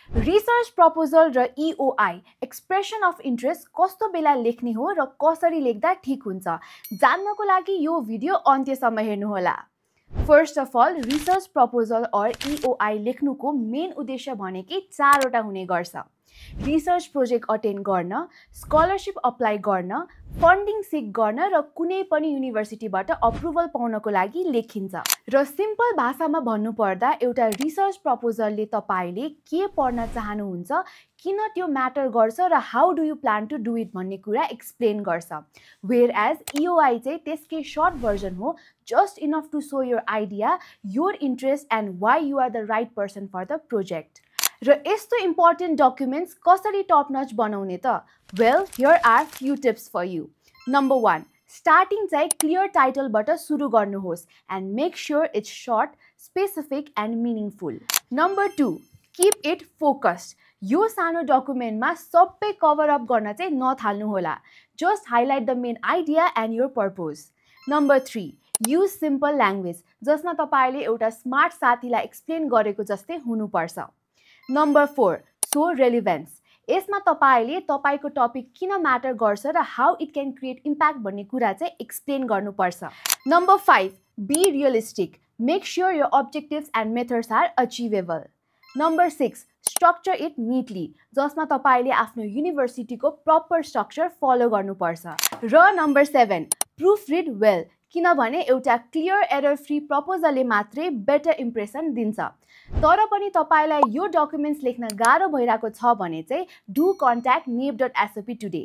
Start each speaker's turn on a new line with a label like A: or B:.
A: Research proposal र EOI expression of interest कस्तो बेला लेख्ने हो र कसरी लेख्दा ठिक हुन्छ जान्नको लागि यो भिडियो अन्त्यसम्म हेर्नुहोला। First of all research proposal or EOI लेख्नुको मेन उद्देश्य भनेकै चारवटा हुने गर्छ। रिसर्च प्रोजेक्ट अटेन्ड गर्न, स्कलरशिप अप्लाई गर्न, फन्डिङ सिक गर्न र कुनै पनि युनिभर्सिटीबाट अप्रुभल पाउनको लागि लेखिन्छ। र सिम्पल भाषामा भन्नुपर्दा एउटा रिसर्च प्रपोजलले तपाईले के पढ्न चाहनुहुन्छ, किन त्यो म्याटर गर्छ र how do you plan to do it भन्ने कुरा एक्सप्लेन गर्छ। वेयर एज EOI चाहिँ त्यसकै सर्ट भर्जन हो, just enough to show your idea, your interest and why you are the right person for the project. र यस्तो important documents कसरी top notch बनाउने त? Well, here are few tips for you. Number 1, starting चाहिँ clear टाइटलबाट सुरु गर्नुहोस् and make sure it's short, specific and meaningful. Number 2, keep it focused. यो सानो डकुमेन्टमा सबै कभर अप गर्न चाहिँ नथाल्नुहोला। Just highlight the main idea and your purpose. Number 3, use simple language, जसमा तपाईले एउटा स्मार्ट साथीलाई एक्सप्लेन गरेको जस्तै हुनुपर्छ। Number 4, show relevance. यसमा तपाईले तपाईको टपिक किन म्याटर गर्छ र how it can create impact भन्ने कुरा चाहिँ एक्सप्लेन गर्नुपर्छ। Number 5, be realistic. Make sure your objectives and methods are achievable. Number 6, structure it neatly, जसमा तपाईले आफ्नो युनिभर्सिटीको प्रपर स्ट्रक्चर फलो गर्नुपर्छ। र नम्बर 7, प्रुफ रिड वेल, किनभने एउटा क्लियर एरर फ्री प्रपोजलले मात्रै बेटर इम्प्रेसन दिन्छ। तर पनि तपाईलाई यो डकुमेन्ट्स लेख्न गाह्रो भइरहेको छ भने चाहिँ डु कन्ट्याक्ट nib.sop टुडे।